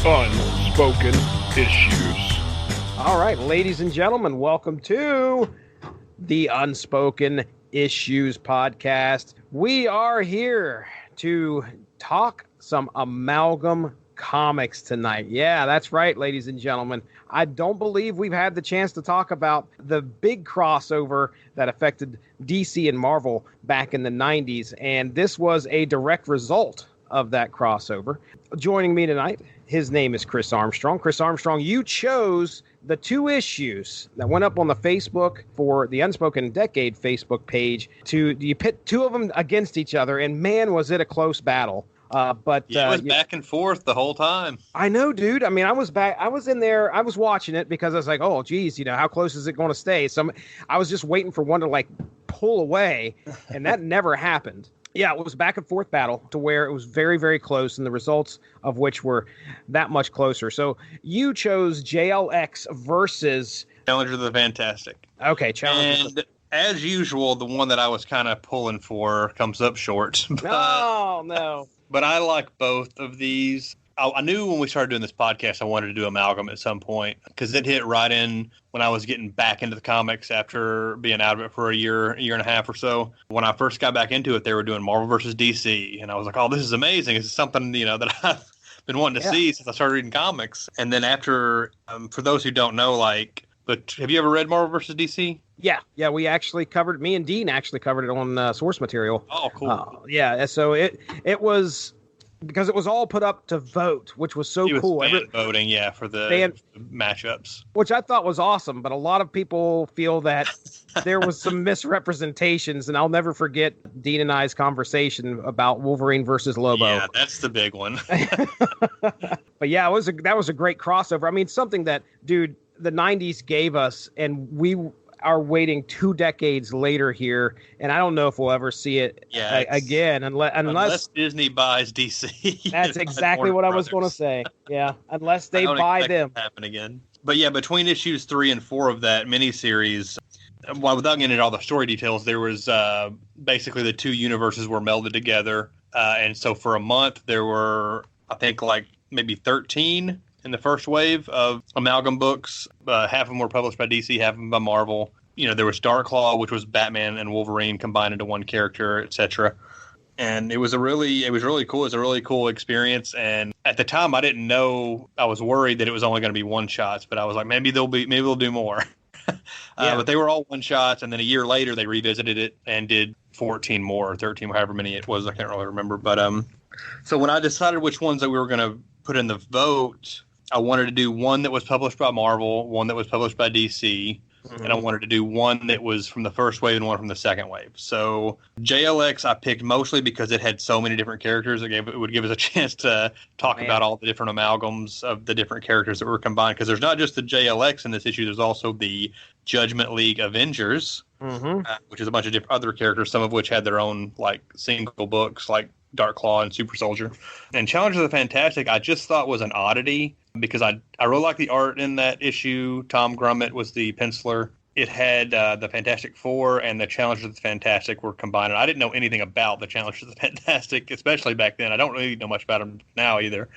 Unspoken Issues. All right, ladies and gentlemen, welcome to the Unspoken Issues podcast. We are here to talk some amalgam comics tonight. Yeah, that's right, ladies and gentlemen. I don't believe we've had the chance to talk about the big crossover that affected DC and Marvel back in the 90s, and this was a direct result of that crossover. Joining me tonight, his name is Chris Armstrong. Chris Armstrong, you chose the two issues that went up on the Facebook for the Unspoken Decade Facebook page. You pit two of them against each other, and man, was it a close battle. But it was back and forth the whole time. I know, dude. I mean, I was in there. I was watching it because I was like, oh, geez, how close is it going to stay? So I was just waiting for one to pull away, and that never happened. Yeah, it was back and forth battle to where it was very, very close, and the results of which were that much closer. So you chose JLX versus Challengers of the Fantastic. Okay, Challengers. And as usual, the one that I was kind of pulling for comes up short. Oh, no. But I like both of these. I knew when we started doing this podcast, I wanted to do Amalgam at some point because it hit right in when I was getting back into the comics after being out of it for a year and a half or so. When I first got back into it, they were doing Marvel versus DC. And I was like, oh, this is amazing. This is something, that I've been wanting to see since I started reading comics. And then after, for those who don't know, but have you ever read Marvel versus DC? Yeah, we actually covered, me and Dean actually covered it on source material. Oh, cool. So it was, because it was all put up to vote, which was so cool. Voting, for the matchups. Which I thought was awesome, but a lot of people feel that there was some misrepresentations, and I'll never forget Dean and I's conversation about Wolverine versus Lobo. Yeah, that's the big one. But yeah, that was a great crossover. I mean, something that, dude, the 90s gave us, and we are waiting 2 decades later here, and I don't know if we'll ever see it again unless Disney buys DC. That's exactly what I was going to say. Yeah, unless they buy them. Happen again. But yeah, between issues 3 and 4 of that miniseries, without getting into all the story details, there was basically the two universes were melded together, and so for a month there were, I think, maybe 13 in the first wave of Amalgam books. Half of them were published by DC, half of them by Marvel. There was Darklaw, which was Batman and Wolverine combined into one character, etc. And it was really cool. It was a really cool experience. And at the time, I didn't know. I was worried that it was only going to be one shots, but I was like, maybe they'll do more. But they were all one shots, and then a year later they revisited it and did 14 more, or 13, however many it was. I can't really remember. But so when I decided which ones that we were going to put in the vote, I wanted to do one that was published by Marvel, one that was published by DC, and I wanted to do one that was from the first wave and one from the second wave. So JLX I picked mostly because it had so many different characters. It would give us a chance to talk about all the different amalgams of the different characters that were combined. Because there's not just the JLX in this issue. There's also the Judgment League Avengers, which is a bunch of different other characters, some of which had their own single books, like Darklaw and Super Soldier. And Challengers of the Fantastic I just thought was an oddity because I really like the art in that issue. Tom Grummett was the penciler. It had the Fantastic Four and the Challengers of the Fantastic were combined. And I didn't know anything about the Challengers of the Fantastic, especially back then. I don't really know much about them now either.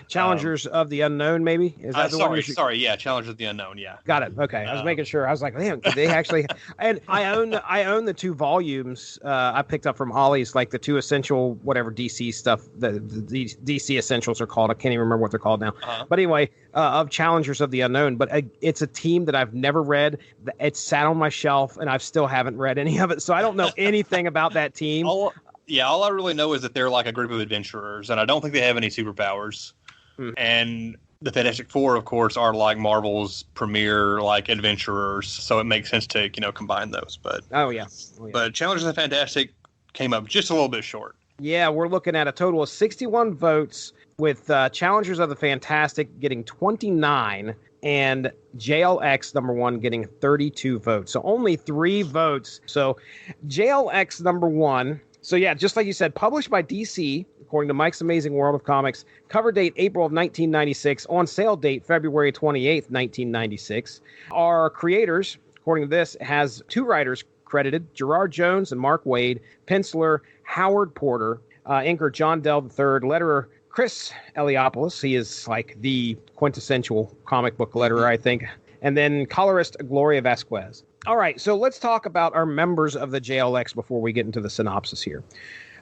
Challengers of the Unknown, maybe? Is that the one? Sorry, yeah, Challengers of the Unknown, yeah. Got it. Okay, I was making sure. I was like, damn, did they actually? And I own the 2 volumes. I picked up from Ollie's, the 2 essential whatever DC stuff. The DC Essentials are called. I can't even remember what they're called now. But anyway, of Challengers of the Unknown. But it's a team that I've never read. It's sat on my shelf, and I still haven't read any of it, so I don't know anything about that team. All I really know is that they're like a group of adventurers, and I don't think they have any superpowers. And the Fantastic Four, of course, are like Marvel's premier adventurers, so it makes sense to combine those. But but Challengers of the Fantastic came up just a little bit short. Yeah, we're looking at a total of 61 votes, with Challengers of the Fantastic getting 29 and JLX #1 getting 32 votes. So only 3 votes. So JLX #1. So yeah, just like you said, published by DC, according to Mike's Amazing World of Comics. Cover date April of 1996. On sale date February 28th, 1996. Our creators, according to this, has 2 writers credited: Gerard Jones and Mark Waid. Penciler Howard Porter. Inker John Dell III. Letterer Chris Eliopoulos. He is like the quintessential comic book letterer, I think. And then colorist Gloria Vasquez. All right, so let's talk about our members of the JLX before we get into the synopsis here.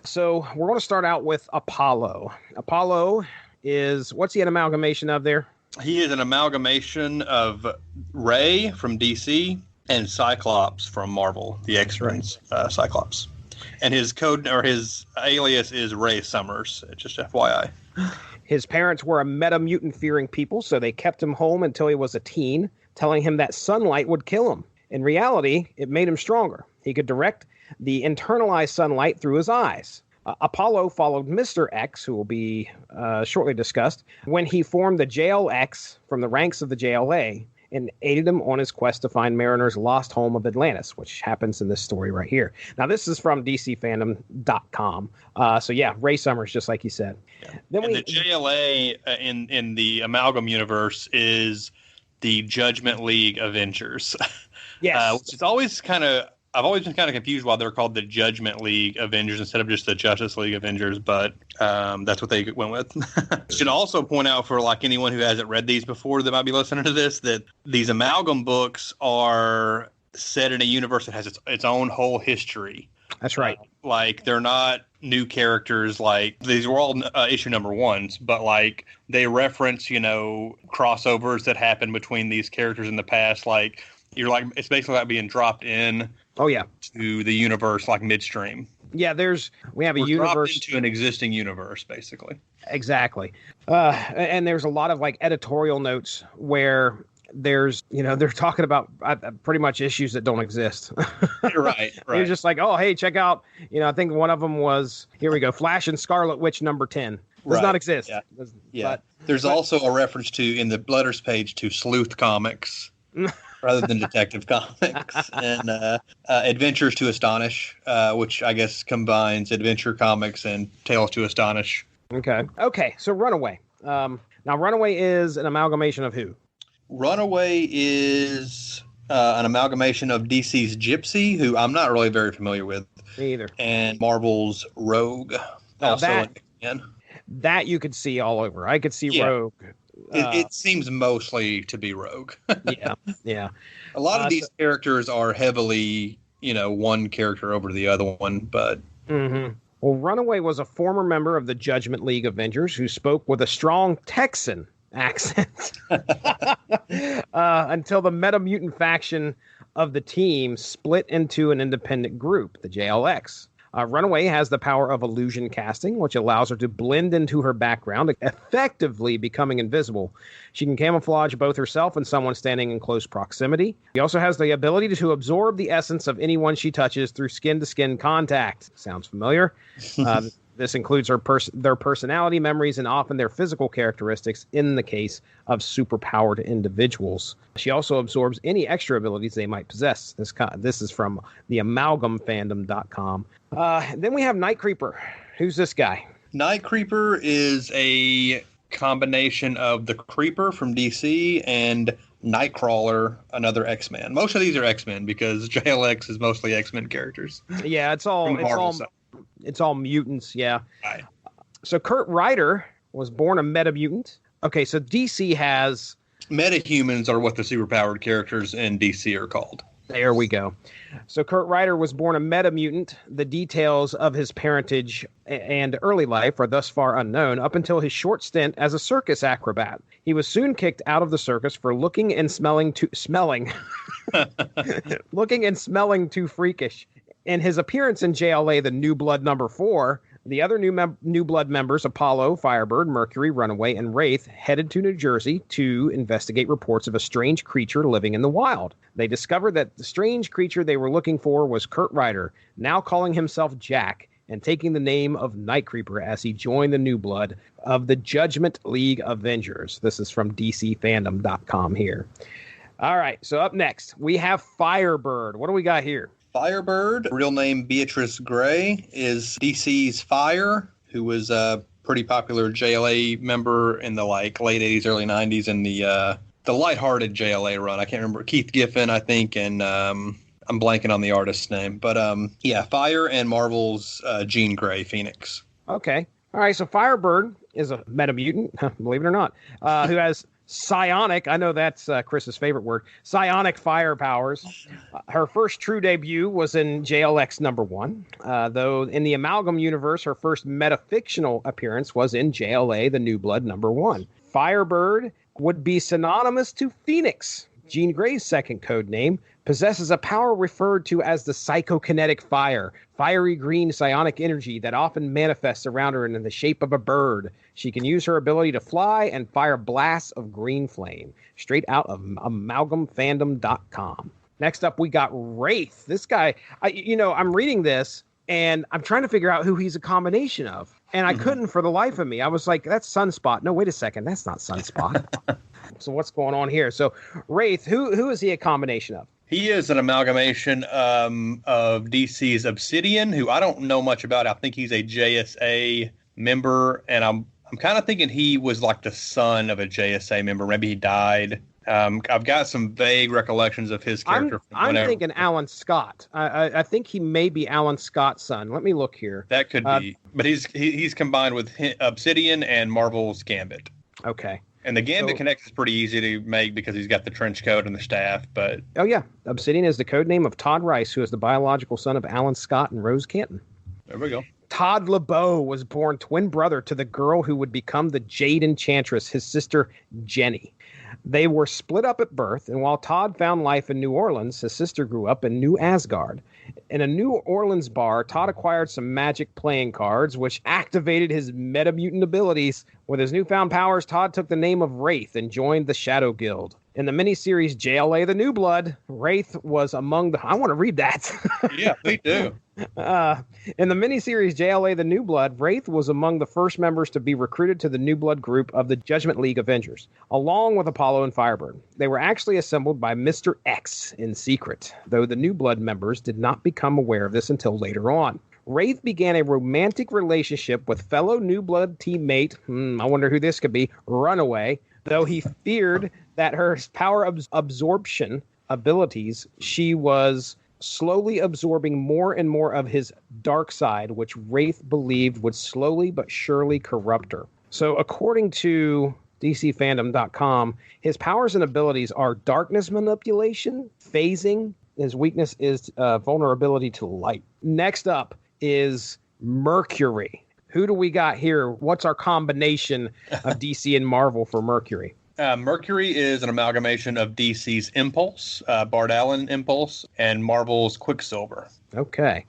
So we're going to start out with Apollo. Apollo is, what's he an amalgamation of there? He is an amalgamation of Ray from DC and Cyclops from Marvel, the X-Men's Cyclops. And his code or his alias is Ray Summers, just FYI. His parents were a meta-mutant fearing people, so they kept him home until he was a teen, telling him that sunlight would kill him. In reality, it made him stronger. He could direct the internalized sunlight through his eyes. Apollo followed Mr. X, who will be shortly discussed, when he formed the JLX from the ranks of the JLA and aided him on his quest to find Mariner's lost home of Atlantis, which happens in this story right here. Now, this is from DCFandom.com. So, yeah, Ray Summers, just like you said. Yeah. Then the JLA in the Amalgam universe is the Judgment League Avengers. Yes. Which is always I've always been kind of confused why they're called the Judgment League Avengers instead of just the Justice League Avengers, but that's what they went with. Should also point out for like anyone who hasn't read these before that might be listening to this, that these Amalgam books are set in a universe that has its own whole history. That's right. Like they're not new characters. Like these were all issue number ones, but like they reference, crossovers that happened between these characters in the past. Like it's basically like being dropped in. Oh yeah, to the universe like midstream. Yeah, we have a universe into an existing universe, basically. Exactly, and there's a lot of like editorial notes where there's they're talking about pretty much issues that don't exist. Right. You're just like, oh hey, check out. I think one of them was here we go, Flash and Scarlet Witch number 10 does not exist. Yeah. But there's also a reference to in the letters page to Sleuth Comics. Rather than Detective Comics, and Adventures to Astonish, which I guess combines Adventure Comics and Tales to Astonish. Okay. So Runaway. Now, Runaway is an amalgamation of who? Runaway is an amalgamation of DC's Gypsy, who I'm not really very familiar with. Me either. And Marvel's Rogue. Now that you could see all over. I could see Rogue. It seems mostly to be Rogue. Yeah. A lot of these characters are heavily, one character over the other one, but... Mm-hmm. Well, Runaway was a former member of the Judgment League Avengers who spoke with a strong Texan accent until the Meta-Mutant faction of the team split into an independent group, the JLX. Runaway has the power of illusion casting, which allows her to blend into her background, effectively becoming invisible. She can camouflage both herself and someone standing in close proximity. She also has the ability to absorb the essence of anyone she touches through skin-to-skin contact. Sounds familiar? This includes their personality, memories, and often their physical characteristics in the case of superpowered individuals. She also absorbs any extra abilities they might possess. This is from the amalgamfandom.com. Then we have Night Creeper. Who's this guy? Night Creeper is a combination of the Creeper from DC and Nightcrawler, another X-Men. Most of these are X-Men because JLX is mostly X-Men characters. Yeah, it's all mutants, yeah. Right. So Kurt Ryder was born a meta-mutant. Okay, so DC has... Metahumans are what the superpowered characters in DC are called. There we go. So Kurt Ryder was born a meta-mutant. The details of his parentage and early life are thus far unknown, up until his short stint as a circus acrobat. He was soon kicked out of the circus for looking and smelling too freakish. In his appearance in JLA, the New Blood number 4, the other New Blood members, Apollo, Firebird, Mercury, Runaway, and Wraith, headed to New Jersey to investigate reports of a strange creature living in the wild. They discovered that the strange creature they were looking for was Kurt Ryder, now calling himself Jack, and taking the name of Night Creeper as he joined the New Blood of the Judgment League Avengers. This is from DCFandom.com here. All right, so up next, we have Firebird. What do we got here? Firebird, real name Beatrice Gray, is DC's Fire, who was a pretty popular JLA member in the late 80s, early 90s in the lighthearted JLA run. I can't remember. Keith Giffen, I think, and I'm blanking on the artist's name. But Fire and Marvel's Jean Grey, Phoenix. Okay. All right, so Firebird is a metamutant, believe it or not, who has psionic, I know that's Chris's favorite word, psionic fire powers. Her first true debut was in JLX #1, though in the Amalgam universe, her first metafictional appearance was in JLA, the New Blood #1. Firebird would be synonymous to Phoenix, Jean Grey's second code name, possesses a power referred to as the psychokinetic fire, fiery green psionic energy that often manifests around her in the shape of a bird. She can use her ability to fly and fire blasts of green flame, straight out of amalgamfandom.com. Next up, we got Wraith. This guy, I'm reading this, and I'm trying to figure out who he's a combination of. And I couldn't for the life of me. I was like, that's Sunspot. No, wait a second. That's not Sunspot. So what's going on here? So Wraith, who is he a combination of? He is an amalgamation of DC's Obsidian, who I don't know much about. I think he's a JSA member, and I'm kind of thinking he was like the son of a JSA member. Maybe he died. I've got some vague recollections of his character. I'm thinking Alan Scott. I think he may be Alan Scott's son. Let me look here. That could be. But he's combined with Obsidian and Marvel's Gambit. Okay. And the Gambit Connect is pretty easy to make because he's got the trench coat and the staff. But oh yeah, Obsidian is the code name of Todd Rice, who is the biological son of Alan Scott and Rose Canton. There we go. Todd LeBeau was born twin brother to the girl who would become the Jade Enchantress, his sister Jenny. They were split up at birth, and while Todd found life in New Orleans, his sister grew up in New Asgard. In a New Orleans bar, Todd acquired some magic playing cards, which activated his metamutant abilities. With his newfound powers, Todd took the name of Wraith and joined the Shadow Guild. In the miniseries JLA The New Blood, Wraith was among the... I want to read that. Yeah, me too. In the miniseries JLA The New Blood, Wraith was among the first members to be recruited to the New Blood group of the Judgment League Avengers, along with Apollo and Firebird. They were actually assembled by Mr. X in secret, though the New Blood members did not become aware of this until later on. Wraith began a romantic relationship with fellow New Blood teammate, I wonder who this could be, Runaway, though he feared that her power absorption abilities, she was slowly absorbing more and more of his dark side, which Wraith believed would slowly but surely corrupt her. So according to DCFandom.com, his powers and abilities are darkness manipulation, phasing. His weakness is vulnerability to light. Next up is Mercury. Who do we got here? What's our combination of DC and Marvel for Mercury? Mercury is an amalgamation of DC's Impulse, Bart Allen Impulse, and Marvel's Quicksilver. Okay.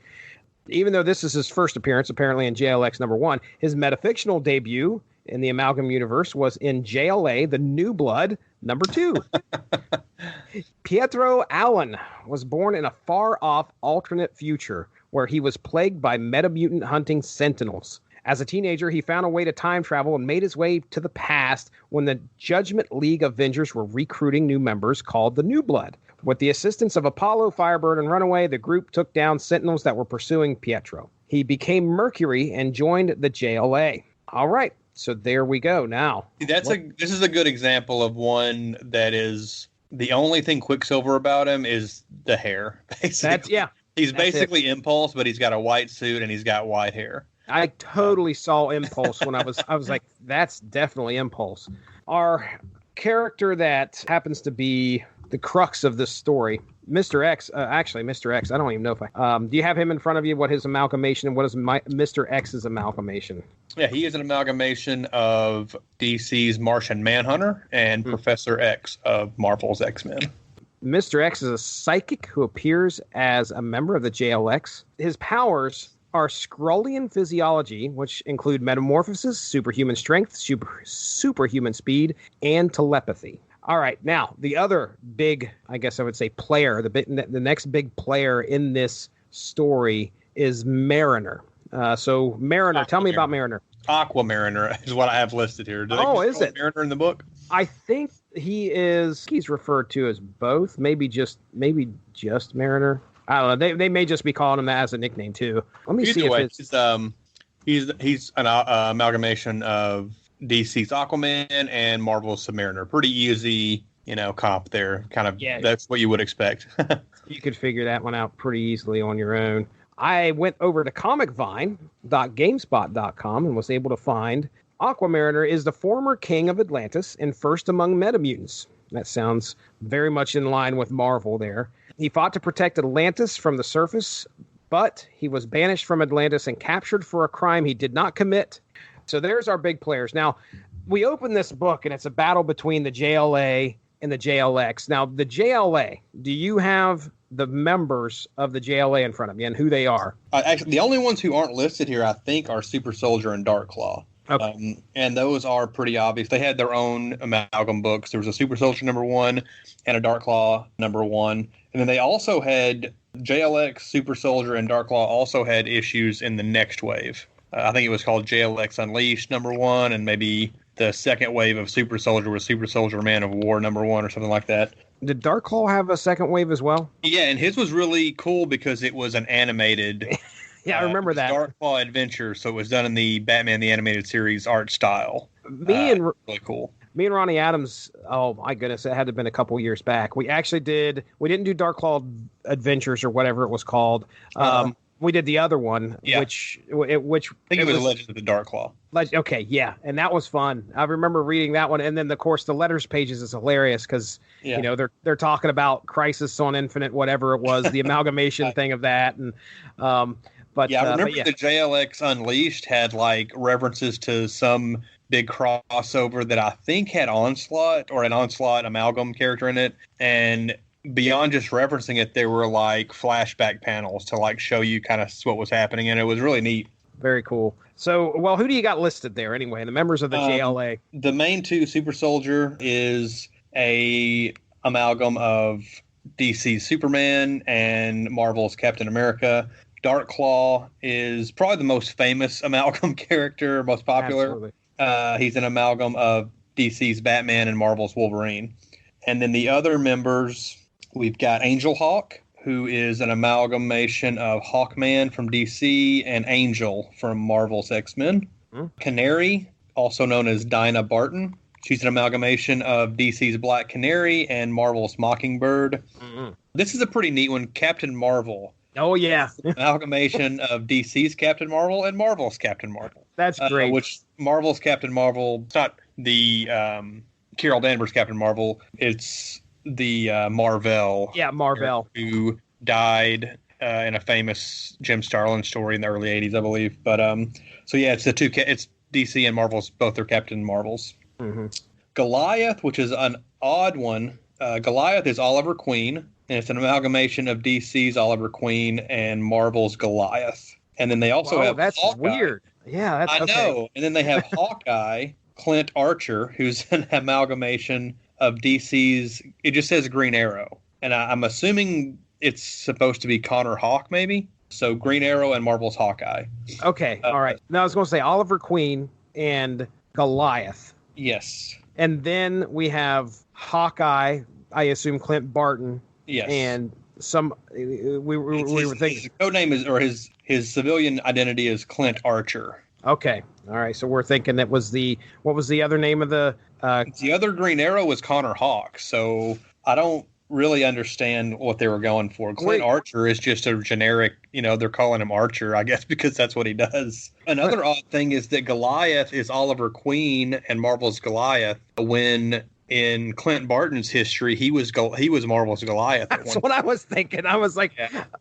Even though this is his first appearance, apparently in JLX #1, his metafictional debut in the Amalgam universe was in JLA The New Blood #2. Pietro Allen was born in a far-off alternate future where he was plagued by metamutant hunting sentinels. As a teenager, he found a way to time travel and made his way to the past when the Judgment League Avengers were recruiting new members called the New Blood. With the assistance of Apollo, Firebird, and Runaway, the group took down Sentinels that were pursuing Pietro. He became Mercury and joined the JLA. All right, so there we go. Now, this is a good example of one that is the only thing Quicksilver about him is the hair. Basically. He's basically Impulse, but he's got a white suit and he's got white hair. I totally saw Impulse when I was like, that's definitely Impulse. Our character that happens to be the crux of this story, Mr. X, Mr. X, I don't even know if do you have him in front of you? What his amalgamation and what is Mr. X's amalgamation? Yeah, he is an amalgamation of DC's Martian Manhunter and Professor X of Marvel's X-Men. Mr. X is a psychic who appears as a member of the JLX. His powers are Skrullian physiology, which include metamorphosis, superhuman strength, superhuman speed, and telepathy. All right, now, the other big, I guess I would say, player, the next big player in this story is Mariner. So, Mariner, tell me about Mariner. Aquamariner is what I have listed here. Is it? Mariner in the book? I think he's referred to as both, maybe just Mariner. I don't know. They may just be calling him that as a nickname too. Let me see if it's... he's an amalgamation of DC's Aquaman and Marvel's Submariner. Pretty easy, comp there. Kind of, that's what you would expect. You could figure that one out pretty easily on your own. I went over to comicvine.gamespot.com and was able to find Aquamariner is the former king of Atlantis and first among Metamutants. That sounds very much in line with Marvel there. He fought to protect Atlantis from the surface, but he was banished from Atlantis and captured for a crime he did not commit. So there's our big players. Now, we open this book, and it's a battle between the JLA and the JLX. Now, the JLA, do you have the members of the JLA in front of you and who they are? Actually, the only ones who aren't listed here, I think, are Super Soldier and Darkclaw. Okay. And those are pretty obvious. They had their own amalgam books. There was a Super Soldier #1 and a Darkclaw #1. And then they also had JLX, Super Soldier, and Darkclaw also had issues in the next wave. I think it was called JLX Unleashed #1, and maybe the second wave of Super Soldier was Super Soldier Man of War #1 or something like that. Did Darkclaw have a second wave as well? Yeah, and his was really cool because it was an animated... Yeah, I remember that. Darkclaw Adventure, so it was done in the Batman the Animated Series art style. Really cool. Me and Ronnie Adams, oh my goodness, it had to have been a couple years back. We didn't do Darkclaw Adventures or whatever it was called. We did the other one, which I think it was Legends of the Darkclaw. Okay, yeah, and that was fun. I remember reading that one, and then of course the letters pages is hilarious because you know they're talking about Crisis on Infinite, whatever it was, the amalgamation thing of that, and But I remember the JLX Unleashed had like references to some big crossover that I think had Onslaught or an Onslaught amalgam character in it, and beyond just referencing it, there were like flashback panels to like show you kind of what was happening, and it was really neat. Very cool. So, well, who do you got listed there anyway? The members of the JLA. The main two, Super Soldier is a amalgam of DC's Superman and Marvel's Captain America. Darkclaw is probably the most famous amalgam character, most popular. Absolutely. He's an amalgam of DC's Batman and Marvel's Wolverine. And then the other members, we've got Angel Hawk, who is an amalgamation of Hawkman from DC and Angel from Marvel's X-Men. Canary, also known as Dinah Barton. She's an amalgamation of DC's Black Canary and Marvel's Mockingbird. This is a pretty neat one. Captain Marvel. Oh, yeah. Amalgamation of DC's Captain Marvel and Marvel's Captain Marvel. That's great. Which Marvel's Captain Marvel, it's not the Carol Danvers Captain Marvel, it's the Marvel. Yeah, Marvel. Who died in a famous Jim Starlin story in the early 80s, I believe. But so yeah, it's it's DC and Marvel's, both their Captain Marvels. Goliath, which is an odd one. Goliath is Oliver Queen, and it's an amalgamation of DC's Oliver Queen and Marvel's Goliath. And then they also have that's Hawkeye. Weird. Yeah, that's I know. And then they have Hawkeye, Clint Archer, who's an amalgamation of DC's. It just says Green Arrow, and I'm assuming it's supposed to be Connor Hawke, maybe. So Green Arrow and Marvel's Hawkeye. Okay, all right. Now I was going to say Oliver Queen and Goliath. Yes. And then we have Hawkeye, I assume Clint Barton. Yes. And some we were thinking his code name is, or his civilian identity is Clint Archer. Okay. All right. So we're thinking that was what was the other name of the other Green Arrow was Connor Hawke. So I don't really understand what they were going for. Clint Archer is just a generic, they're calling him Archer, I guess, because that's what he does. Another odd thing is that Goliath is Oliver Queen and Marvel's Goliath, when in Clint Barton's history, he was Marvel's Goliath. That's what I was thinking. I was like,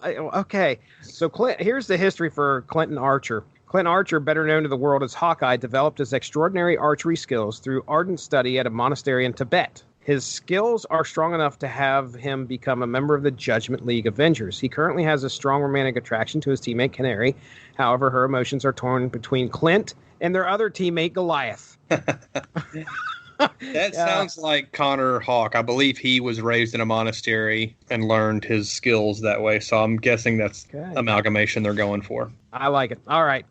okay. So here's the history for Clinton Archer. Clint Archer, better known to the world as Hawkeye, developed his extraordinary archery skills through ardent study at a monastery in Tibet. His skills are strong enough to have him become a member of the Judgment League Avengers. He currently has a strong romantic attraction to his teammate Canary. However, her emotions are torn between Clint and their other teammate Goliath. That sounds like Connor Hawke. I believe he was raised in a monastery and learned his skills that way. So I'm guessing that's amalgamation they're going for. I like it. All right.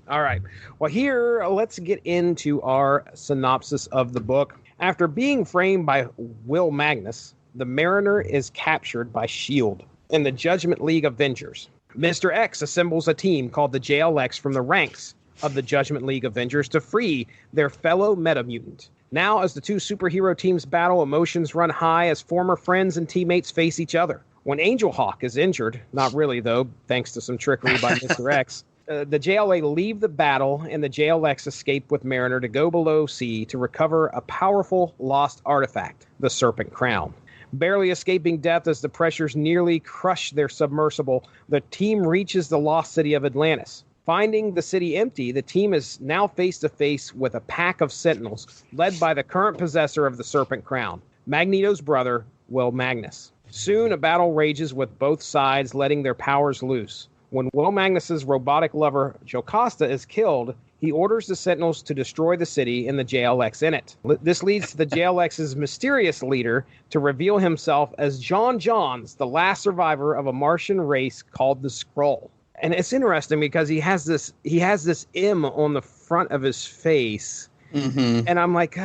Well, here, let's get into our synopsis of the book. After being framed by Will Magnus, the Mariner is captured by S.H.I.E.L.D. and the Judgment League Avengers. Mr. X assembles a team called the JLX from the ranks of the Judgment League Avengers to free their fellow Metamutant. Now, as the two superhero teams battle, emotions run high as former friends and teammates face each other. When Angel Hawk is injured, not really though, thanks to some trickery by Mr. X, the JLA leave the battle and the JLX escape with Mariner to go below sea to recover a powerful lost artifact, the Serpent Crown. Barely escaping death as the pressures nearly crush their submersible, the team reaches the lost city of Atlantis. Finding the city empty, the team is now face to face with a pack of Sentinels led by the current possessor of the Serpent Crown, Magneto's brother, Will Magnus. Soon a battle rages with both sides letting their powers loose. When Will Magnus's robotic lover, Jocasta, is killed, he orders the Sentinels to destroy the city and the JLX in it. This leads to the JLX's mysterious leader to reveal himself as John Johns, the last survivor of a Martian race called the Skrull. And it's interesting because he has this M on the front of his face. Mm-hmm. And I'm like,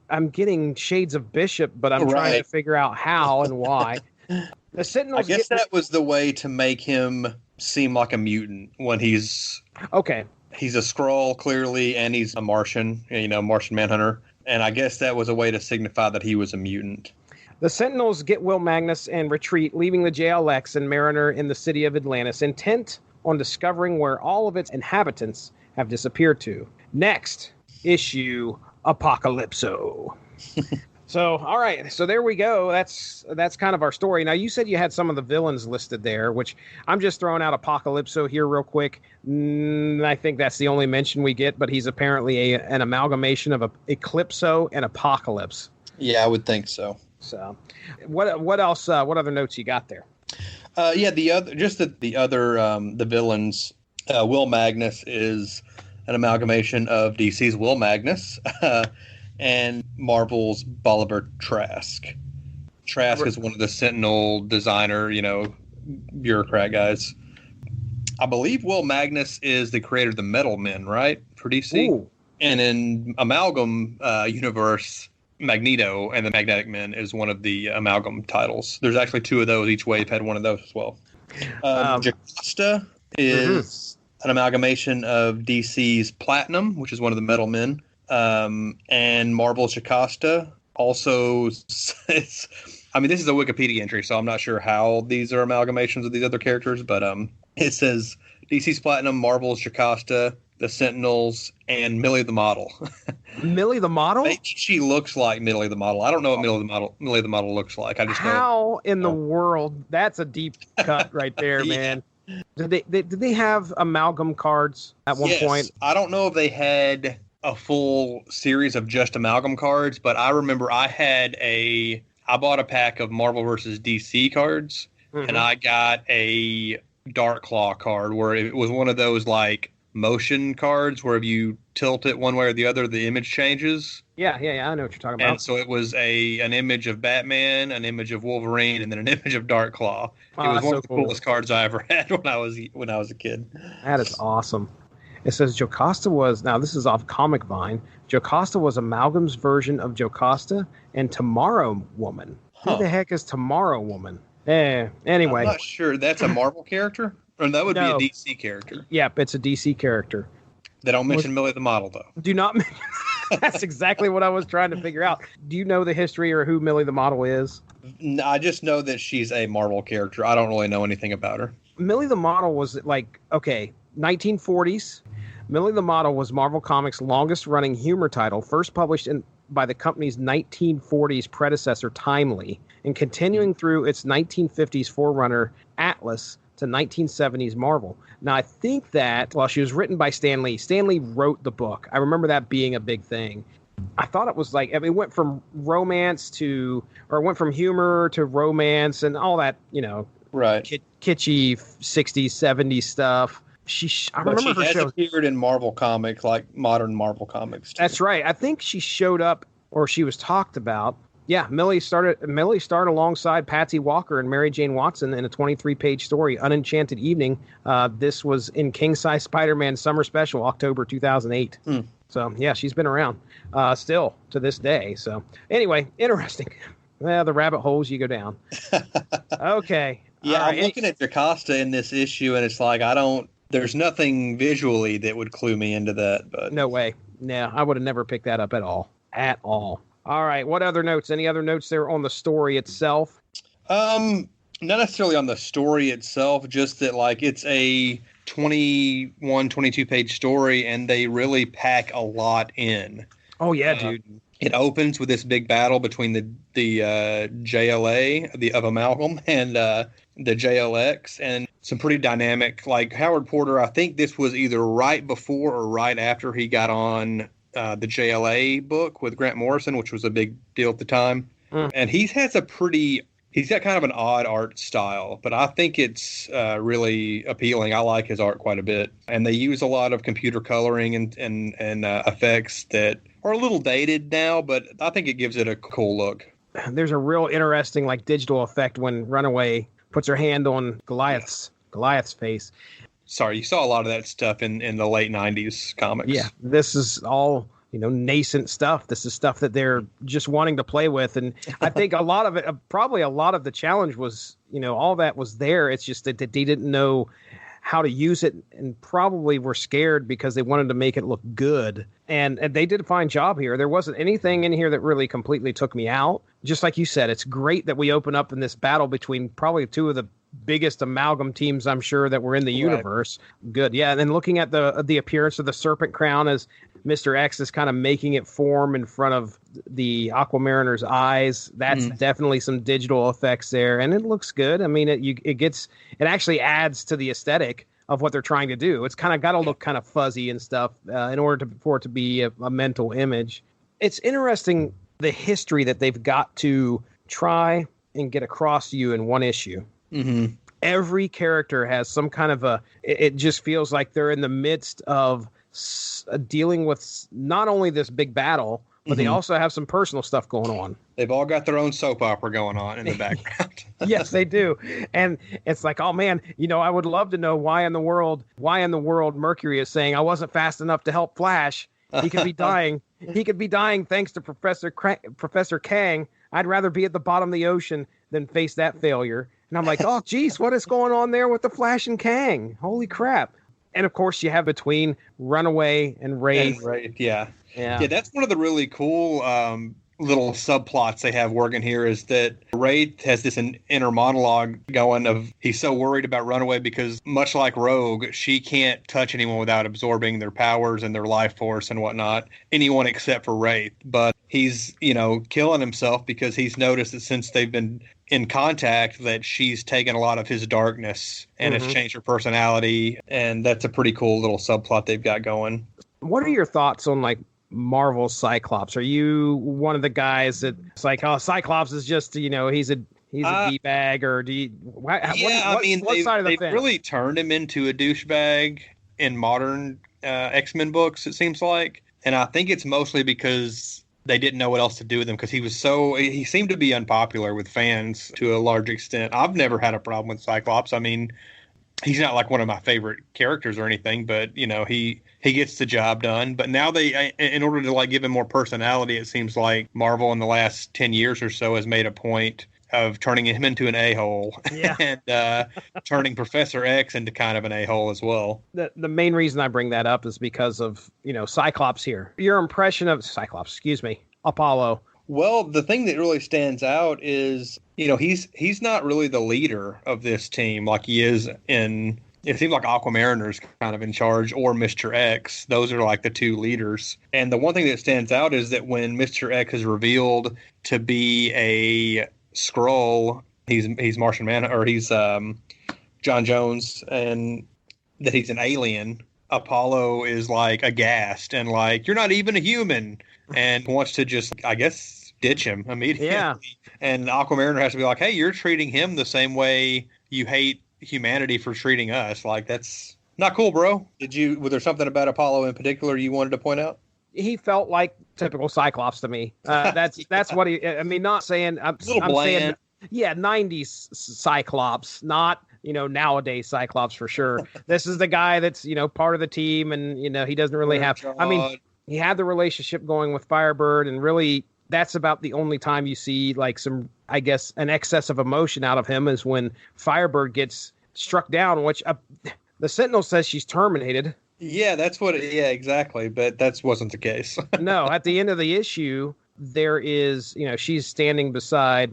I'm getting shades of Bishop, but I'm trying to figure out how and why. The Sentinels. I guess that was the way to make him seem like a mutant when he's okay. He's a Skrull clearly, and he's a Martian, Martian Manhunter. And I guess that was a way to signify that he was a mutant. The Sentinels get Will Magnus and retreat, leaving the JLX and Mariner in the city of Atlantis, intent on discovering where all of its inhabitants have disappeared to. Next issue, Apocalypso. So, all right. So there we go. That's kind of our story. Now, you said you had some of the villains listed there, which I'm just throwing out Apocalypso here real quick. I think that's the only mention we get, but he's apparently an amalgamation of Eclipso and Apocalypse. Yeah, I would think so. So, what else? What other notes you got there? The villains. Will Magnus is an amalgamation of DC's Will Magnus and Marvel's Bolivar Trask. Trask is one of the Sentinel designer, bureaucrat guys. I believe Will Magnus is the creator of the Metal Men, right, for DC. Ooh. And in Amalgam universe, Magneto and the Magnetic Men is one of the Amalgam titles. There's actually two of those. Each wave had one of those as well. Jocasta is an amalgamation of DC's Platinum, which is one of the Metal Men, and Marvel's Jocasta. Also, this is a Wikipedia entry, so I'm not sure how these are amalgamations of these other characters, but it says DC's Platinum, Marvel's Jocasta, the Sentinels, and Millie the Model. Millie the Model? Maybe she looks like Millie the Model. I don't know what Millie the Model looks like. I just How in the world? That's a deep cut right there, man. Did they have amalgam cards at one point? I don't know if they had a full series of just amalgam cards, but I remember I bought a pack of Marvel versus DC cards, and I got a Dark Claw card where it was one of those like motion cards where if you tilt it one way or the other, the image changes. Yeah, I know what you're talking about. And so it was an image of Batman, an image of Wolverine, and then an image of Dark Claw. It was one of the coolest cards I ever had when I was a kid. That is awesome. It says Jocasta was, now this is off Comic Vine, Jocasta was Amalgam's version of Jocasta and Tomorrow Woman. Who the heck is Tomorrow Woman? Anyway. I'm not sure. That's a Marvel character? Or that would be a DC character. Yep, it's a DC character. They don't mention Millie the Model, though. Do not mention. That's exactly what I was trying to figure out. Do you know the history or who Millie the Model is? I just know that she's a Marvel character. I don't really know anything about her. Millie the Model was 1940s. Millie the Model was Marvel Comics' longest-running humor title, first published by the company's 1940s predecessor, Timely, and continuing through its 1950s forerunner, Atlas, to 1970s Marvel. Now, I think that, she was written by Stan Lee. Stan Lee wrote the book. I remember that being a big thing. I thought it was it went from romance it went from humor to romance and all that, right, kitschy 60s, 70s stuff. She has appeared in Marvel Comics, like modern Marvel Comics, too. That's right. I think she showed up, or she was talked about. Yeah, Millie starred alongside Patsy Walker and Mary Jane Watson in a 23-page story, Unenchanted Evening. This was in King Size Spider-Man Summer Special, October 2008. So, yeah, she's been around still to this day. So, anyway, interesting. The rabbit holes you go down. Okay. Yeah, I'm looking at Jocasta in this issue, and it's like there's nothing visually that would clue me into that. But no way. No, I would have never picked that up at all. At all. All right. What other notes? Any other notes there on the story itself? Not necessarily on the story itself, just that like it's a 22 page story and they really pack a lot in. Oh yeah, dude. It opens with this big battle between the JLA of Amalgam and the JLX, and some pretty dynamic. Like Howard Porter, I think this was either right before or right after he got on the JLA book with Grant Morrison, which was a big deal at the time. And he's got kind of an odd art style, but I think it's really appealing. I like his art quite a bit. And they use a lot of computer coloring and effects that are a little dated now, but I think it gives it a cool look. There's a real interesting like digital effect when Runaway puts her hand on Goliath's face. Sorry, you saw a lot of that stuff in the late 90s comics. Yeah, this is all, nascent stuff. This is stuff that they're just wanting to play with. And I think a lot of it, probably a lot of the challenge was, all that was there. It's just that they didn't know how to use it and probably were scared because they wanted to make it look good. And they did a fine job here. There wasn't anything in here that really completely took me out. Just like you said, it's great that we open up in this battle between probably two of the biggest amalgam teams, I'm sure, that were in the universe. Good. Yeah. And then looking at the appearance of the Serpent Crown as Mr. X is kind of making it form in front of the Aquamariner's eyes. That's definitely some digital effects there. And it looks good. I mean, it actually adds to the aesthetic of what they're trying to do. It's kind of got to look kind of fuzzy and stuff in order for it to be a mental image. It's interesting the history that they've got to try and get across to you in one issue. Mm-hmm. Every character has some kind of it just feels like they're in the midst of dealing with not only this big battle, but they also have some personal stuff going on. They've all got their own soap opera going on in the background. Yes, they do. And it's like, oh man, I would love to know why in the world Mercury is saying I wasn't fast enough to help Flash. He could be dying. He could be dying thanks to Professor Kang. I'd rather be at the bottom of the ocean than face that failure. And I'm like, oh, geez, what is going on there with the Flash and Kang? Holy crap. And, of course, you have between Runaway and Wraith. Yeah, that's one of the really cool little subplots they have working here is that Wraith has this inner monologue going of he's so worried about Runaway because, much like Rogue, she can't touch anyone without absorbing their powers and their life force and whatnot, anyone except for Wraith. But he's, killing himself because he's noticed that since they've been in contact that she's taken a lot of his darkness and has changed her personality. And that's a pretty cool little subplot they've got going. What are your thoughts on Marvel's Cyclops? Are you one of the guys that's like, oh, Cyclops is just, he's a D-bag, or do you... what side of the fence? They've really turned him into a douchebag in modern X-Men books, it seems like. And I think it's mostly because they didn't know what else to do with him because he seemed to be unpopular with fans to a large extent. I've never had a problem with Cyclops. I mean, he's not like one of my favorite characters or anything, but he gets the job done. But now in order to give him more personality, it seems like Marvel in the last 10 years or so has made a point of turning him into an a-hole and turning Professor X into kind of an a-hole as well. The main reason I bring that up is because of, Cyclops here. Your impression of Apollo. Well, the thing that really stands out is, he's not really the leader of this team like he is in... It seems like Aquamariner's kind of in charge, or Mr. X. Those are the two leaders. And the one thing that stands out is that when Mr. X is revealed to be a Skrull, he's Martian Man, or he's John Jones, and that he's an alien, Apollo is aghast and you're not even a human, and wants to just, I guess, ditch him immediately. Yeah. And Aquamariner has to be like, hey, you're treating him the same way you hate humanity for treating us. That's not cool, bro. Was there something about Apollo in particular you wanted to point out? He felt like typical Cyclops to me. That's what he. I mean, not saying I'm bland. Saying, 90s Cyclops, not nowadays Cyclops for sure. This is the guy that's part of the team, and he doesn't really have. I mean, he had the relationship going with Firebird, and really that's about the only time you see some, I guess, an excess of emotion out of him is when Firebird gets struck down, which the Sentinel says she's terminated. Yeah, that's what. Yeah, exactly. But that wasn't the case. No, at the end of the issue, there is, she's standing with the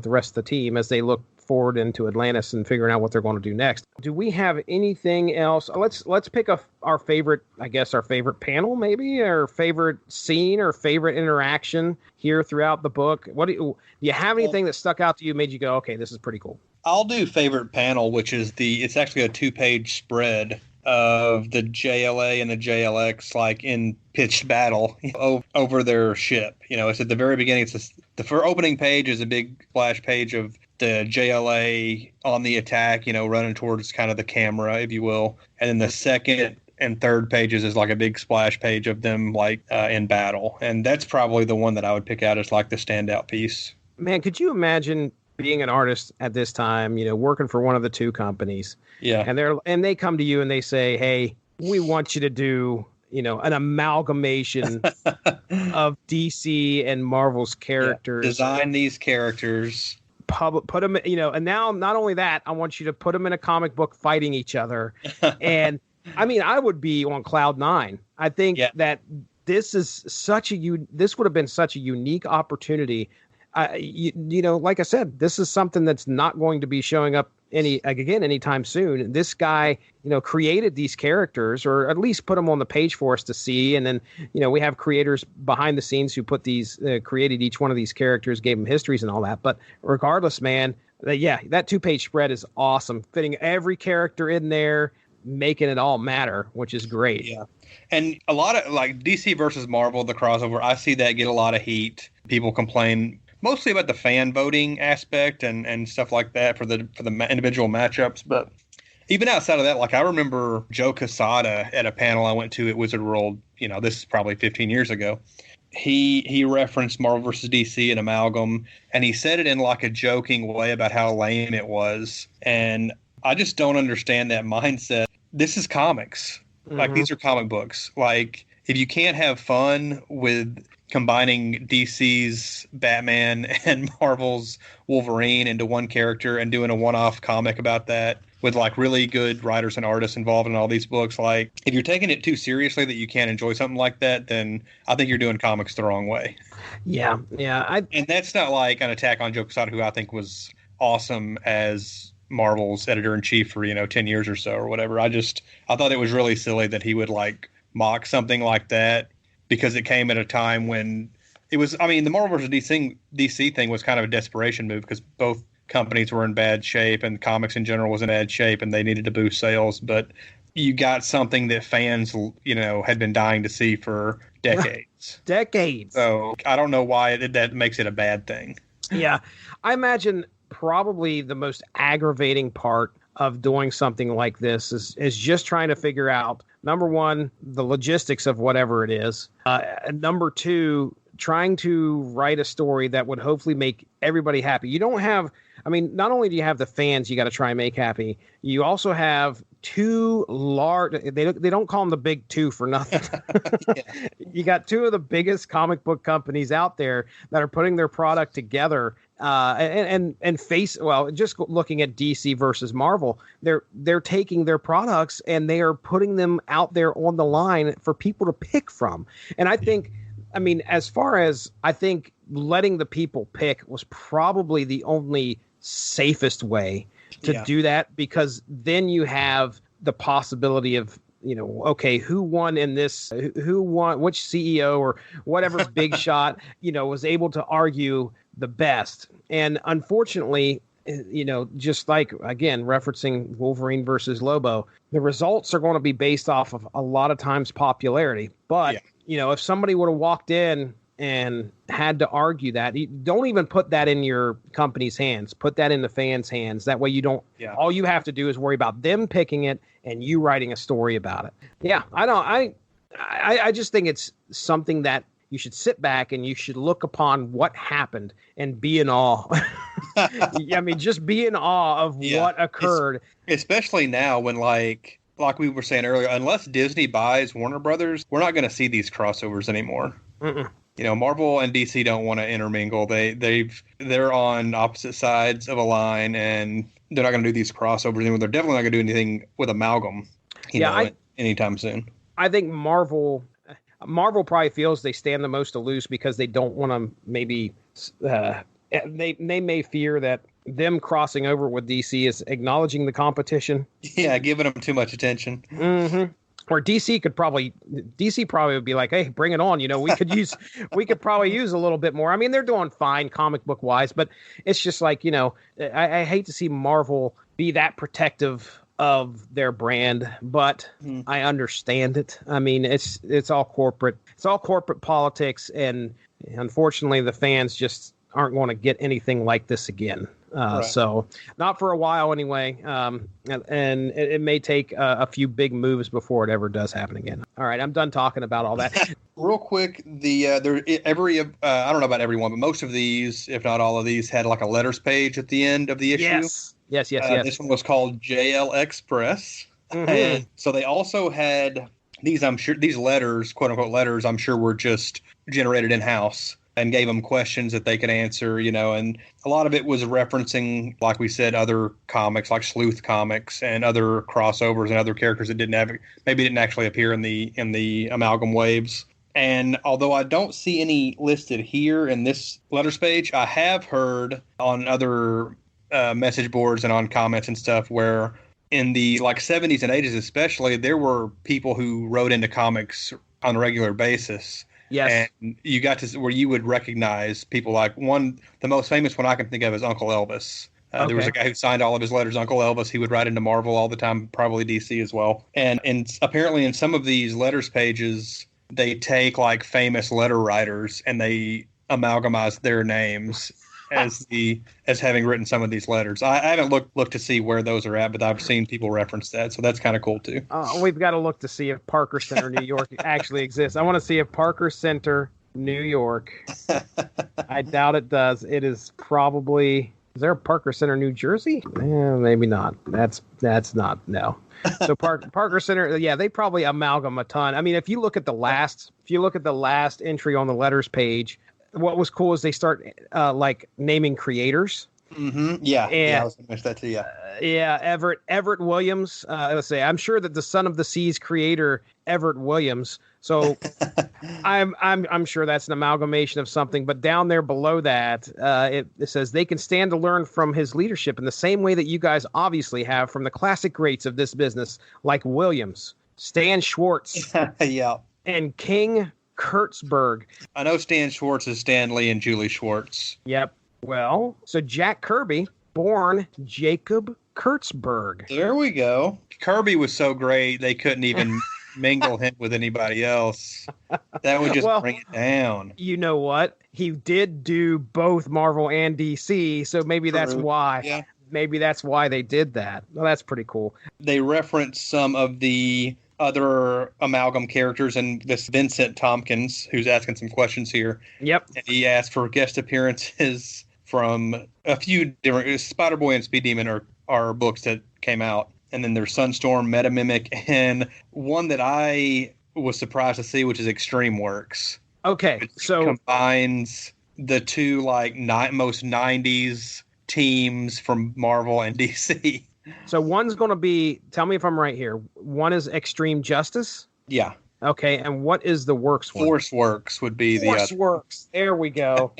rest of the team as they look forward into Atlantis and figuring out what they're going to do next. Do we have anything else? Let's pick our favorite, I guess, our favorite panel, maybe, or favorite scene or favorite interaction here throughout the book. Do you have anything that stuck out to you, made you go, okay, this is pretty cool? I'll do favorite panel, which is it's actually a 2-page spread of the JLA and the JLX like in pitched battle over their ship. It's at the very beginning. The first opening page is a big splash page of the JLA on the attack, running towards kind of the camera, if you will. And then the second and third pages is like a big splash page of them like in battle. And that's probably the one that I would pick out as like the standout piece. Man, could you imagine being an artist at this time, working for one of the two companies? Yeah. And they come to you and they say, hey, we want you to do, an amalgamation of DC and Marvel's characters. Yeah. Design these characters. Put them, and now not only that, I want you to put them in a comic book fighting each other. And I mean, I would be on cloud nine. I think that this is this would have been such a unique opportunity. Like I said, this is something that's not going to be showing up anytime soon. This guy, created these characters, or at least put them on the page for us to see. And then, we have creators behind the scenes who put created each one of these characters, gave them histories and all that. But regardless, man, that 2-page spread is awesome. Fitting every character in there, making it all matter, which is great. Yeah. And a lot of like DC versus Marvel, the crossover, I see that get a lot of heat. People complain mostly about the fan voting aspect and stuff like that for the individual matchups. But even outside of that, like I remember Joe Quesada at a panel I went to at Wizard World, this is probably 15 years ago. He referenced Marvel versus DC and Amalgam, and he said it in like a joking way about how lame it was. And I just don't understand that mindset. This is comics. Mm-hmm. Like these are comic books. Like if you can't have fun with combining DC's Batman and Marvel's Wolverine into one character and doing a one-off comic about that with like really good writers and artists involved in all these books. Like if you're taking it too seriously that you can't enjoy something like that, then I think you're doing comics the wrong way. Yeah. And that's not like an attack on Joe Quesada, who I think was awesome as Marvel's editor-in-chief for, 10 years or so or whatever. I thought it was really silly that he would like mock something like that, because it came at a time when it was, the Marvel vs. DC thing was kind of a desperation move because both companies were in bad shape and comics in general was in bad shape and they needed to boost sales. But you got something that fans, had been dying to see for decades. Decades. So I don't know why that makes it a bad thing. Yeah. I imagine probably the most aggravating part of doing something like this is just trying to figure out, number one, the logistics of whatever it is. Number two, trying to write a story that would hopefully make everybody happy. You don't have, not only do you have the fans you got to try and make happy, you also have two large, they don't call them the big two for nothing. You got two of the biggest comic book companies out there that are putting their product together. Just looking at DC versus Marvel, they're taking their products and they are putting them out there on the line for people to pick from. And I think, as far as I think letting the people pick was probably the only safest way to do that, because then you have the possibility of, okay, who won in this, which CEO or whatever big shot, was able to argue the best. And unfortunately, just like, again, referencing Wolverine versus Lobo, the results are going to be based off of a lot of times popularity. But, if somebody would have walked in and had to argue that, don't even put that in your company's hands. Put that in the fans' hands. That way you don't, all you have to do is worry about them picking it and you writing a story about it. Yeah, I just think it's something that you should sit back and you should look upon what happened and be in awe. Just be in awe of what occurred. Especially now when like we were saying earlier, unless Disney buys Warner Brothers, we're not going to see these crossovers anymore. Mm-mm. Marvel and DC don't want to intermingle. They're on opposite sides of a line, and they're not going to do these crossovers anymore. They're definitely not going to do anything with Amalgam, anytime soon. I think Marvel probably feels they stand the most to lose because they don't want to maybe they may fear that them crossing over with DC is acknowledging the competition. Yeah, giving them too much attention. Mm-hmm. Or DC probably would be like, hey, bring it on. We could probably use a little bit more. I mean, they're doing fine comic book wise, but it's just like, I hate to see Marvel be that protective of their brand, but I understand it. I mean, it's all corporate. It's all corporate politics. And unfortunately, the fans just aren't going to get anything like this again. Right. So not for a while anyway. And it may take a few big moves before it ever does happen again. All right. I'm done talking about all that. Real quick. I don't know about everyone, but most of these, if not all of these, had like a letters page at the end of the issue. Yes. This one was called JLX Press. Mm-hmm. And so they also had these, I'm sure, these letters, quote unquote letters, I'm sure were just generated in-house and gave them questions that they could answer, and a lot of it was referencing, like we said, other comics like Sleuth comics and other crossovers and other characters that didn't actually appear in the amalgam waves. And although I don't see any listed here in this letters page, I have heard on other message boards and on comments and stuff where in the 70s and 80s especially, there were people who wrote into comics on a regular basis. Yes. And you got to where you would recognize people like the most famous one I can think of is Uncle Elvis. There was a guy who signed all of his letters, Uncle Elvis. He would write into Marvel all the time, probably DC as well. And apparently in some of these letters pages, they take like famous letter writers and they amalgamize their names as having written some of these letters. I haven't looked to see where those are at, but I've seen people reference that, so that's kind of cool too. We've got to look to see if Parker Center, New York actually exists. I want to see if Parker Center, New York. I doubt it does. It is probably. Is there a Parker Center, New Jersey? Maybe not. That's not. No. So Parker Center, yeah, they probably amalgam a ton. I mean, if you look at the last entry on the letters page. What was cool is they start naming creators. Mm-hmm. Yeah, I was going to mention that too. Yeah, Everett Williams. Let's say I'm sure that the Son of the Seas creator Everett Williams. So I'm sure that's an amalgamation of something. But down there below that, it says they can stand to learn from his leadership in the same way that you guys obviously have from the classic greats of this business, like Williams, Stan Schwartz, yeah, and King Kurtzberg. I know Stan Schwartz is Stan Lee and Julie Schwartz. Yep. Well, so Jack Kirby, born Jacob Kurtzberg. There we go. Kirby was so great they couldn't even mingle him with anybody else. That would just bring it down. You know what? He did do both Marvel and DC, so maybe that's why. Yeah. Maybe that's why they did that. Well, that's pretty cool. They reference some of the other amalgam characters, and this Vincent Tompkins, who's asking some questions here. Yep. And he asked for guest appearances from a few different Spider-Boy and Speed Demon are books that came out. And then there's Sunstorm, Metamimic, and one that I was surprised to see, which is Extreme Works. Okay, so combines the two most 90s teams from Marvel and DC. So one's going to be, tell me if I'm right here, one is Extreme Justice? Yeah. Okay, and what is the Works one? Force Works would be the other. Force Works, there we go.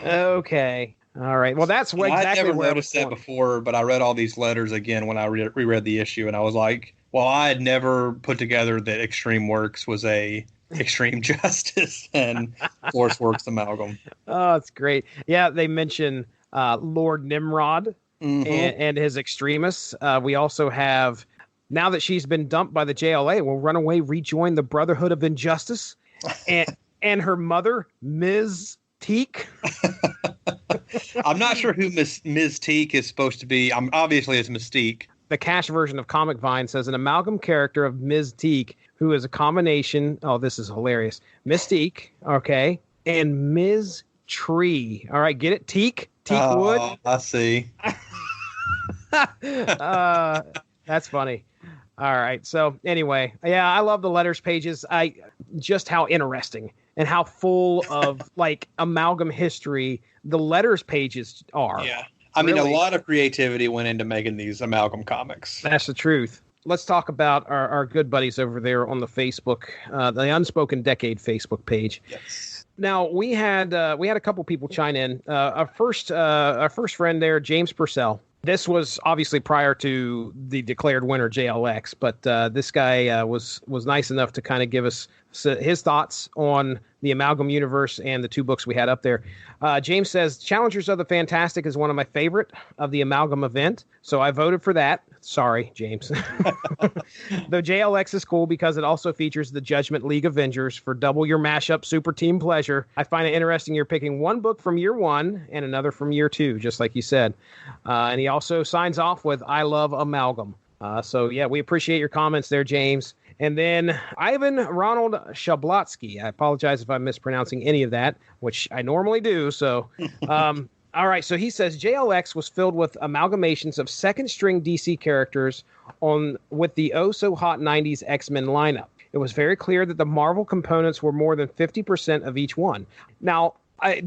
Okay. All right. Well, that's exactly I'd never where noticed that before, but I read all these letters again when I reread the issue, and I was like, well, I had never put together that Extreme Works was a Extreme Justice and Force Works amalgam. Oh, it's great. Yeah, they mention Lord Nimrod and his extremists. We also have, now that she's been dumped by the JLA, will run away, rejoin the Brotherhood of Injustice, and her mother, Ms. Teak. I'm not sure who Ms. Teak is supposed to be. Obviously, it's Mystique. The cash version of Comic Vine says an amalgam character of Ms. Teak, who is a combination. Oh, this is hilarious. Mystique, okay, and Ms. Tree. All right, get it? Teak Wood. I see. That's funny. All right. So anyway, yeah, I love the letters pages. Just how interesting and how full of amalgam history the letters pages are. Yeah. I mean, a lot of creativity went into making these amalgam comics. That's the truth. let's talk about our good buddies over there on the Facebook, the Unspoken Decade Facebook page. Yes. Now we had a couple people chime in. Our first friend there, James Purcell. This was obviously prior to the declared winner JLX, but this guy was nice enough to kind of give us his thoughts on the Amalgam universe and the two books we had up there. James says, Challengers of the Fantastic is one of my favorite of the Amalgam event, so I voted for that. Sorry, James. Though JLX is cool because it also features the Judgment League Avengers for double your mashup super team pleasure. I find it interesting you're picking one book from year one and another from year two, just like you said. And he also signs off with, I love Amalgam. So, yeah, we appreciate your comments there, James. And then Ivan Ronald Shablotsky. I apologize if I'm mispronouncing any of that, which I normally do. So, all right. So he says JLX was filled with amalgamations of second-string DC characters with the oh-so-hot 90s X-Men lineup. It was very clear that the Marvel components were more than 50% of each one. Now,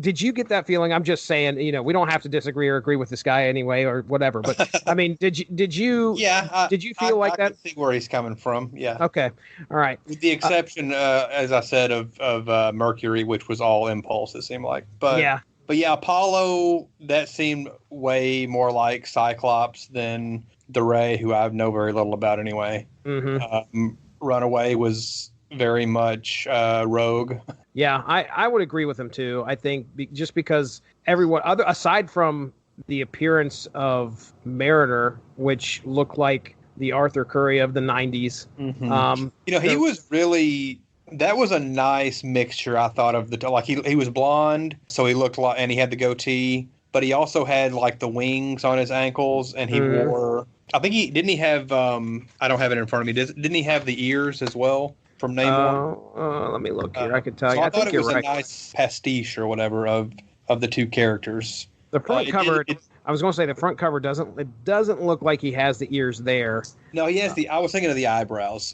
did you get that feeling? I'm just saying, we don't have to disagree or agree with this guy anyway, or whatever. But I mean, did you? Yeah. Did you feel like that? I can see where he's coming from. Yeah. Okay. All right. With the exception, as I said, of Mercury, which was all Impulse. It seemed like, but yeah, Apollo, that seemed way more like Cyclops than the Ray, who I know very little about anyway. Mm-hmm. Runaway was very much Rogue. Yeah, I would agree with him too. I think just because everyone aside from the appearance of Mariner, which looked like the Arthur Curry of the 90s. Mm-hmm. He was really, that was a nice mixture, I thought, of he was blonde, so he looked like, and he had the goatee, but he also had like the wings on his ankles, and he wore, I think didn't he have, I don't have it in front of me, didn't he have the ears as well? From Namor? Let me look here. I could tell you. I think thought it was right. a nice pastiche or whatever of the two characters. The front cover. I was going to say the front cover doesn't look like he has the ears there. No, he has I was thinking of the eyebrows.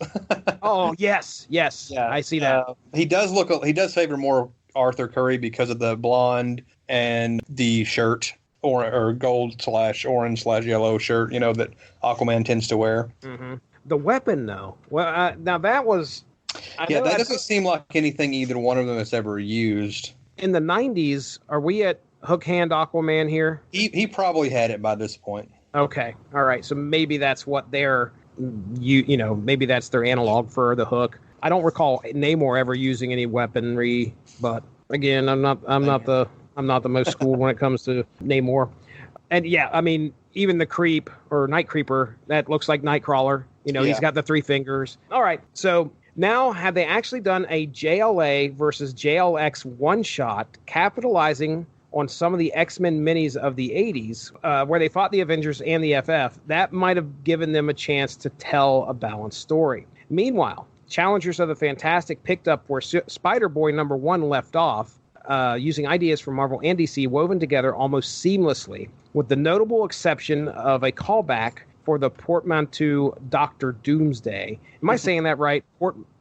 Oh yes, yeah, I see that. He does favor more Arthur Curry because of the blonde and the shirt or gold/orange/yellow shirt. That Aquaman tends to wear. Mm-hmm. The weapon, though. Well, now that was. That doesn't seem like anything either one of them has ever used. In the 90s, are we at Hook Hand Aquaman here? He probably had it by this point. Okay. All right. So maybe that's what maybe that's their analog for the Hook. I don't recall Namor ever using any weaponry, but again, I'm not the most schooled when it comes to Namor. And yeah, I mean, even the Creep or Night Creeper, that looks like Nightcrawler. He's got the three fingers. All right. So now, have they actually done a JLA versus JLX one-shot, capitalizing on some of the X-Men minis of the 80s, where they fought the Avengers and the FF? That might have given them a chance to tell a balanced story. Meanwhile, Challengers of the Fantastic picked up where Spider-Boy #1 left off, using ideas from Marvel and DC woven together almost seamlessly, with the notable exception of a callback for the portmanteau Dr. Doomsday. Am I saying that right?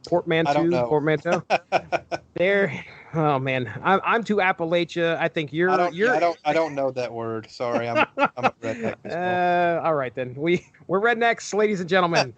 Portmanteau? I don't know. Portmanteau? There. Oh man, I'm too Appalachia. I think you're. I don't know that word. Sorry, I'm a redneck. All right then. We're rednecks, ladies and gentlemen.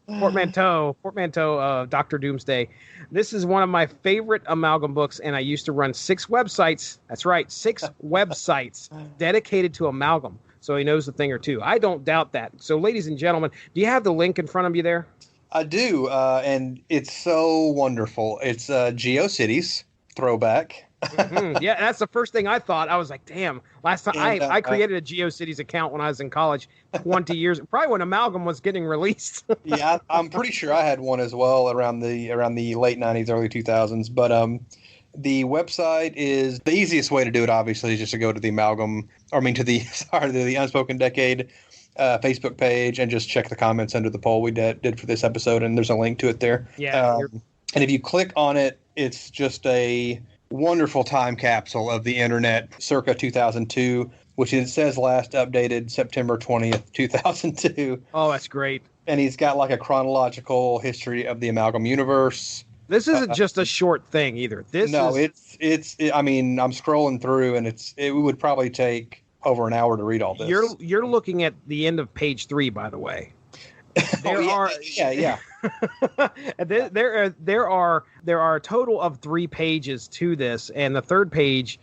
Portmanteau, Dr. Doomsday. This is one of my favorite Amalgam books, and I used to run 6 websites. That's right, 6 websites dedicated to Amalgam. So he knows a thing or two. I don't doubt that. So, ladies and gentlemen, do you have the link in front of you there? I do, and it's so wonderful. It's GeoCities throwback. Mm-hmm. Yeah, that's the first thing I thought. I was like, damn, last time I created a GeoCities account when I was in college 20 years, probably when Amalgam was getting released. Yeah, I'm pretty sure I had one as well around the late 90s, early 2000s. But the website is the easiest way to do it, obviously, is just to go to the the Unspoken Decade Facebook page and just check the comments under the poll we did for this episode, and there's a link to it there. Yeah. And if you click on it, it's just a wonderful time capsule of the internet circa 2002, which it says last updated September 20th, 2002. Oh, that's great. And he's got like a chronological history of the Amalgam universe. This isn't just a short thing either. It's I mean, I'm scrolling through, and it would probably take over an hour to read all this. You're looking at the end of page 3, by the way. There are yeah. there are a total of 3 pages to this, and the third page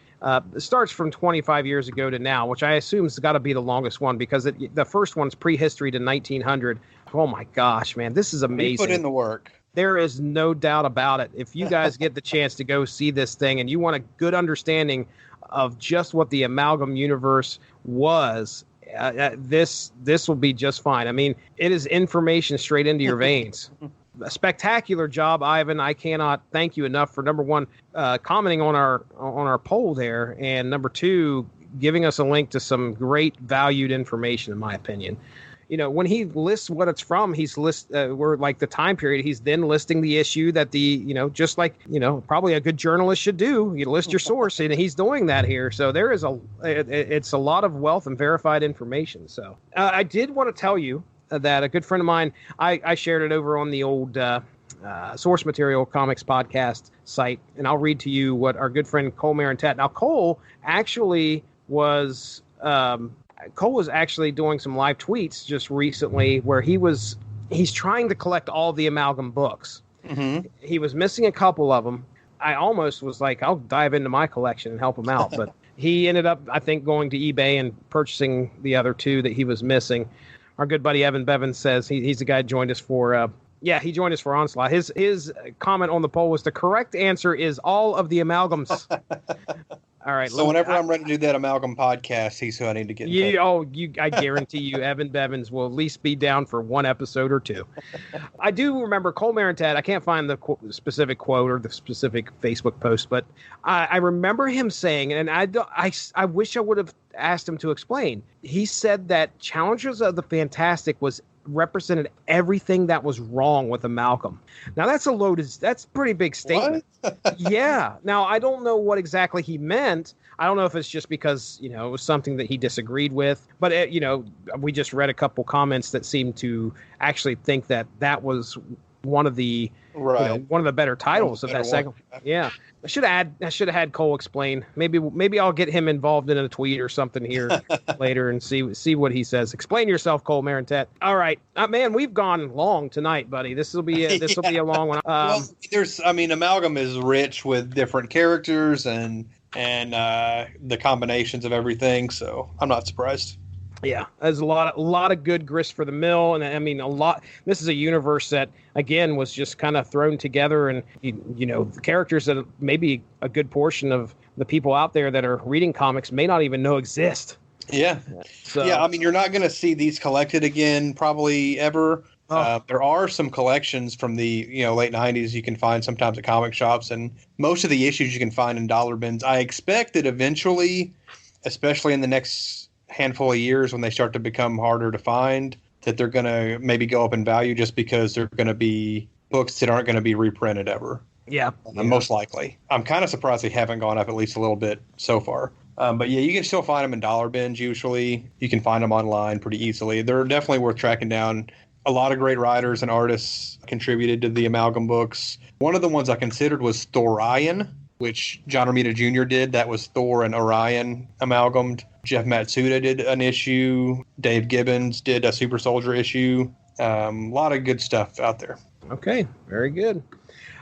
starts from 25 years ago to now, which I assume has got to be the longest one because the first one's prehistory to 1900. Oh my gosh, man, this is amazing. He put in the work. There is no doubt about it. If you guys get the chance to go see this thing and you want a good understanding of just what the Amalgam universe was, this will be just fine. I mean, it is information straight into your veins. A spectacular job, Ivan. I cannot thank you enough for, number one, commenting on our poll there, and number two, giving us a link to some great valued information, in my opinion. You know, when he lists what it's from, we're like the time period. He's then listing the issue that just like, probably a good journalist should do. You list your source, and he's doing that here. So there is it's a lot of wealth and verified information. So I did want to tell you that a good friend of mine, I shared it over on the old Source Material Comics podcast site, and I'll read to you what our good friend Cole Marentet. Now, Cole was actually doing some live tweets just recently where he's trying to collect all the Amalgam books. Mm-hmm. He was missing a couple of them. I almost was like, I'll dive into my collection and help him out. But he ended up, I think, going to eBay and purchasing the other 2 that he was missing. Our good buddy Evan Bevins says he's the guy who joined us for he joined us for Onslaught. His comment on the poll was the correct answer is all of the Amalgams. All right. So whenever I'm ready to do that Amalgam podcast, he's who I need to get in touch. I guarantee you, Evan Bevins will at least be down for 1 episode or 2. I do remember Cole Marentet. I can't find the specific quote or the specific Facebook post, but I remember him saying, and I wish I would have asked him to explain. He said that Challengers of the Fantastic represented everything that was wrong with Amalgam. Now that's a pretty big statement. Yeah. Now I don't know what exactly he meant. I don't know if it's just because, it was something that he disagreed with, but we just read a couple comments that seemed to actually think that was one of the one of the better titles of that segment. Yeah. I should have had Cole explain. Maybe I'll get him involved in a tweet or something here later and see what he says. Explain yourself, Cole Marentet. All right, man, we've gone long tonight, buddy. This will be a long one. Amalgam is rich with different characters and the combinations of everything. So I'm not surprised. Yeah, there's a lot of good grist for the mill, and I mean a lot. This is a universe that again was just kind of thrown together, and the characters that maybe a good portion of the people out there that are reading comics may not even know exist. Yeah, you're not going to see these collected again probably ever. There are some collections from the late 90s you can find sometimes at comic shops, and most of the issues you can find in dollar bins. I expect that eventually, especially in the next handful of years when they start to become harder to find, that they're going to maybe go up in value just because they're going to be books that aren't going to be reprinted ever. Yeah. Most likely. I'm kind of surprised they haven't gone up at least a little bit so far. But yeah, you can still find them in dollar bins usually. You can find them online pretty easily. They're definitely worth tracking down. A lot of great writers and artists contributed to the Amalgam books. One of the ones I considered was Thorion, which John Romita Jr. did. That was Thor and Orion amalgamed. Jeff Matsuda did an issue. Dave Gibbons did a Super Soldier issue. A lot of good stuff out there. Okay, very good.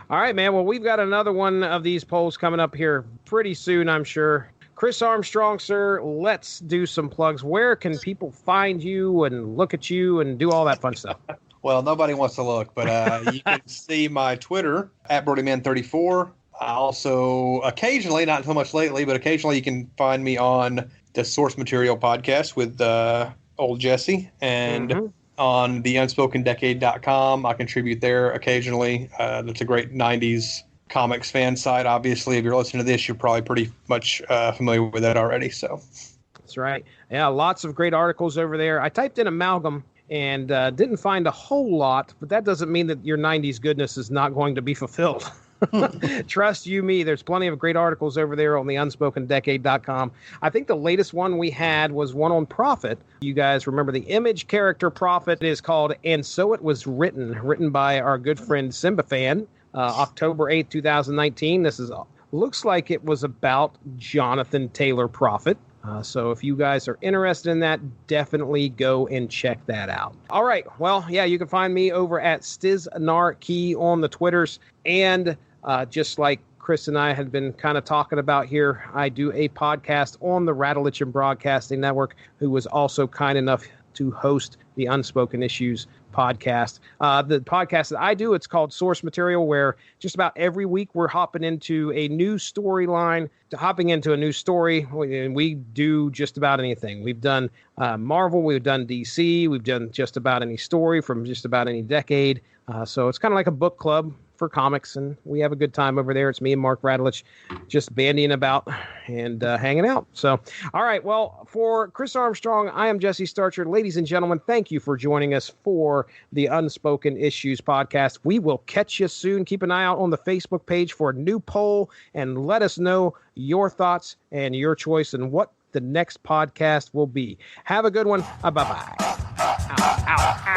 All right, man. Well, we've got another one of these polls coming up here pretty soon, I'm sure. Chris Armstrong, sir, let's do some plugs. Where can people find you and look at you and do all that fun stuff? Well, nobody wants to look, but you can see my Twitter, @BrodyMan34. I also occasionally, not so much lately, but occasionally you can find me on the Source Material podcast with old Jesse, and on the UnspokenDecade.com. I contribute there occasionally. That's a great 90s comics fan site. Obviously, if you're listening to this, you're probably pretty much familiar with that already. So that's right. Yeah, lots of great articles over there. I typed in Amalgam and didn't find a whole lot, but that doesn't mean that your 90s goodness is not going to be fulfilled. Trust you me, there's plenty of great articles over there on the UnspokenDecade.com. I think the latest one we had was one on Prophet. You guys remember the Image character Prophet is called And So It Was written by our good friend Simba Fan, October 8th, 2019. Looks like it was about Jonathan Taylor Prophet. So if you guys are interested in that, definitely go and check that out. All right. Well, yeah, you can find me over at Stiznarkey on the Twitters. And just like Chris and I had been kind of talking about here, I do a podcast on the Rattleitch Broadcasting Network, who was also kind enough to host the Unspoken Issues podcast. The podcast that I do, it's called Source Material, where just about every week we're hopping into a new storyline, hopping into a new story, and we do just about anything. We've done Marvel, we've done DC, we've done just about any story from just about any decade. So it's kind of like a book club for comics, and we have a good time over there. It's me and Mark Radulich just bandying about and hanging out. So, all right, well, for Chris Armstrong, I am Jesse Starcher. Ladies and gentlemen, thank you for joining us for the Unspoken Issues podcast. We will catch you soon. Keep an eye out on the Facebook page for a new poll, and let us know your thoughts and your choice and what the next podcast will be. Have a good one. Bye-bye. Ow, ow, ow.